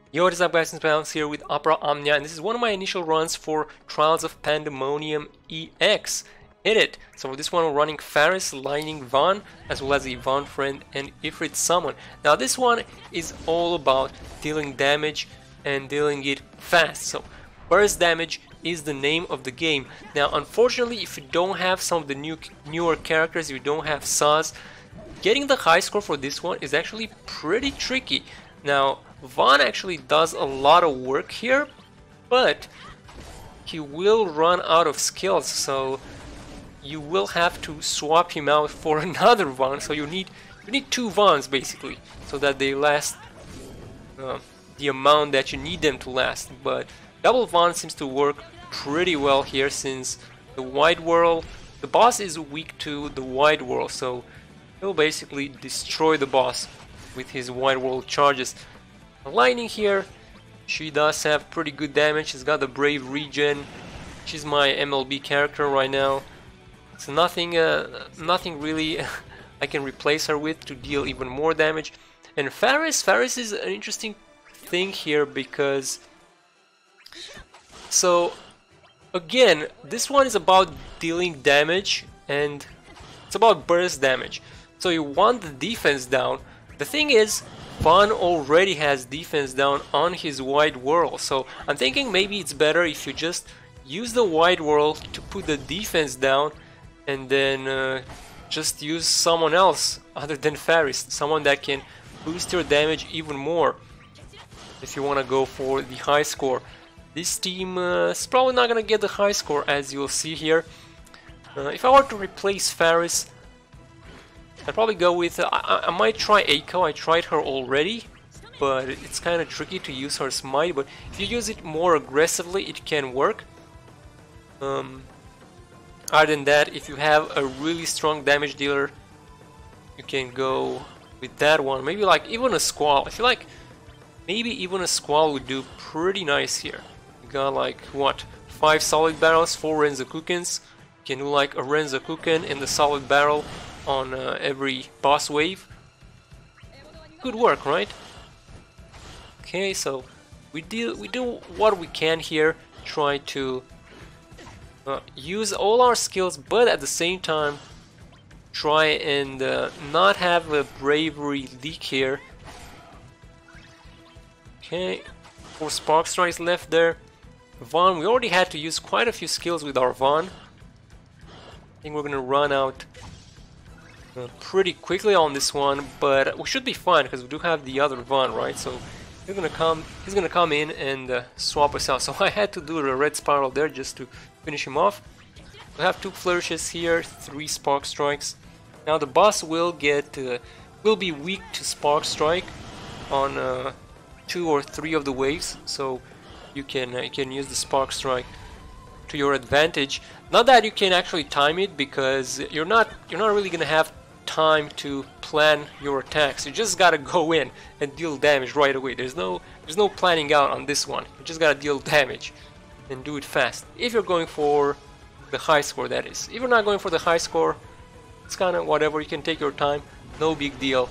Yo, what is up guys, MrPantaloons here with Omnia, and this is one of my initial runs for Trials of Pandemonium EX Edit. So for this one we're running Faris, Lightning, Von, as well as a Von friend and Ifrit summon. Now this one is all about dealing damage and dealing it fast. So burst damage is the name of the game. Now unfortunately, if you don't have some of the newer characters, if you don't have Saz, getting the high score for this one is actually pretty tricky. Now Von actually does a lot of work here, but he will run out of skills, so you will have to swap him out for another Von. So you need two Vons basically, so that they last the amount that you need them to last. But double Von seems to work pretty well here, since the wide world, the boss is weak to the wide world, so he'll basically destroy the boss with his wide world charges. Lightning here, she does have pretty good damage. She's got the Brave regen. She's my MLB character right now. It's nothing really I can replace her with to deal even more damage. And Faris is an interesting thing here, because so again, this one is about dealing damage and it's about burst damage. So you want the defense down. The thing is, Von already has defense down on his wide world, so I'm thinking maybe it's better if you just use the wide world to put the defense down, and then just use someone else other than Faris, someone that can boost your damage even more if you want to go for the high score. This team is probably not gonna get the high score, as you'll see here. If I were to replace Faris, I'd probably go with, I might try Eiko. I tried her already, but it's kind of tricky to use her smite, but if you use it more aggressively, it can work. Other than that, if you have a really strong damage dealer, you can go with that one. Maybe like even a Squall. I feel like maybe even a Squall would do pretty nice here. You got like, what, 5 solid barrels, 4 Renzakukens. You can do like a Renzakuken in the solid barrel on every boss wave. Good work, right? Okay, so we do what we can here, try to use all our skills, but at the same time try and not have a bravery leak here. Okay, 4 spark strikes left there. Von, we already had to use quite a few skills with our Von. I think we're gonna run out pretty quickly on this one, but we should be fine because we do have the other Von, right? So he's gonna come in and swap us out. So I had to do the red spiral there just to finish him off. We have 2 flourishes here, 3 spark strikes. Now the boss will be weak to spark strike on 2 or 3 of the waves, so you can use the spark strike to your advantage. Not that you can actually time it, because you're not really gonna have time to plan your attacks. You just gotta go in and deal damage right away. There's no planning out on this one. You just gotta deal damage and do it fast. If you're going for the high score, that is. If you're not going for the high score, it's kind of whatever. You can take your time. No big deal.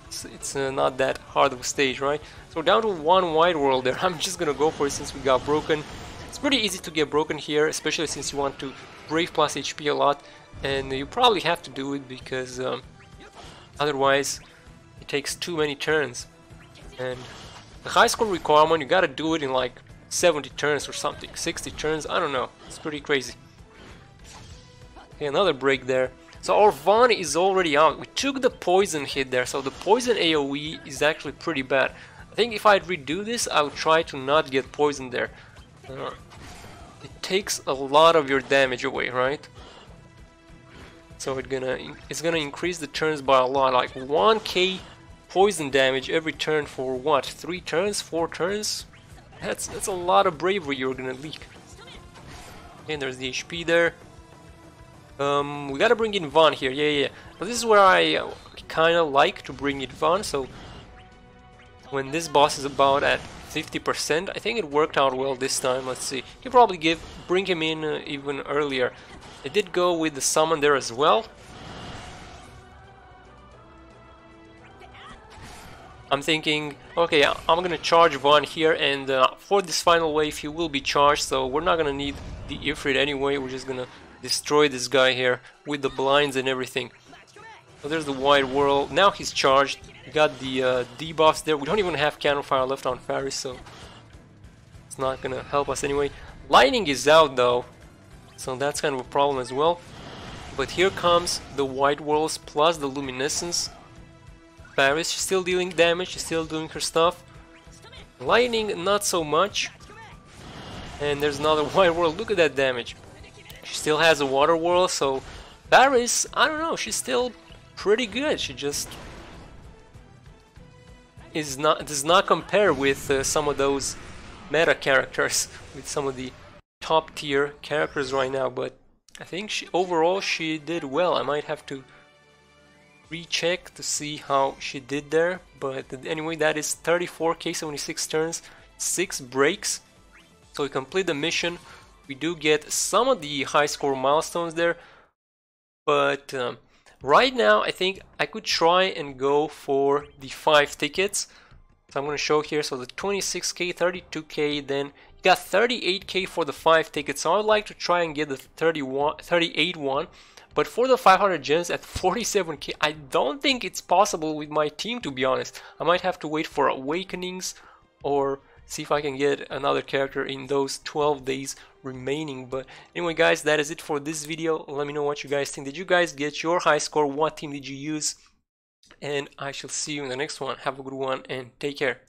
It's not that hard of a stage, right? So down to 1 wide world there. I'm just gonna go for it since we got broken. It's pretty easy to get broken here, especially since you want to Brave plus HP a lot, and you probably have to do it because otherwise it takes too many turns. And the high score requirement, you gotta do it in like 70 turns or something, 60 turns, I don't know, it's pretty crazy. Okay, another break there. So our Von is already out. We took the poison hit there, so the poison AoE is actually pretty bad. I think if I'd redo this, I would try to not get poisoned there. It takes a lot of your damage away, right? So it's gonna increase the turns by a lot, like 1k poison damage every turn for what, 3 turns, 4 turns? That's a lot of bravery you're gonna leak. And there's the HP there. We gotta bring in Von here, yeah. But this is where I kinda like to bring in Von, so when this boss is about at 50%, I think it worked out well this time. Let's see. You probably bring him in even earlier. I did go with the summon there as well. I'm thinking, okay, I'm gonna charge Von here, and for this final wave he will be charged, so we're not gonna need the Ifrit anyway. We're just gonna destroy this guy here with the blinds and everything. So there's the White Whirl. Now he's charged. We got the debuffs there. We don't even have Cannon Fire left on Faris, so it's not gonna help us anyway. Lightning is out though, so that's kind of a problem as well. But here comes the White Whirls plus the Luminescence. Faris, she's still dealing damage, she's still doing her stuff. Lightning, not so much. And there's another White Whirl, look at that damage. She still has a Water Whirl, so Faris, I don't know, she's still pretty good. She just does not compare with some of those meta characters, with some of the top tier characters right now, but I think overall she did well. I might have to recheck to see how she did there, but anyway, that is 34k, 76 turns, 6 breaks. So we complete the mission. We do get some of the high score milestones there, but right now I think I could try and go for the 5 tickets. So I'm going to show here, so the 26k, 32k, then you got 38k for the 5 tickets. So I would like to try and get the 38 one. But for the 500 gems at 47k, I don't think it's possible with my team, to be honest. I might have to wait for Awakenings or see if I can get another character in those 12 days remaining. But anyway guys, that is it for this video. Let me know what you guys think. Did you guys get your high score? What team did you use? And I shall see you in the next one. Have a good one and take care.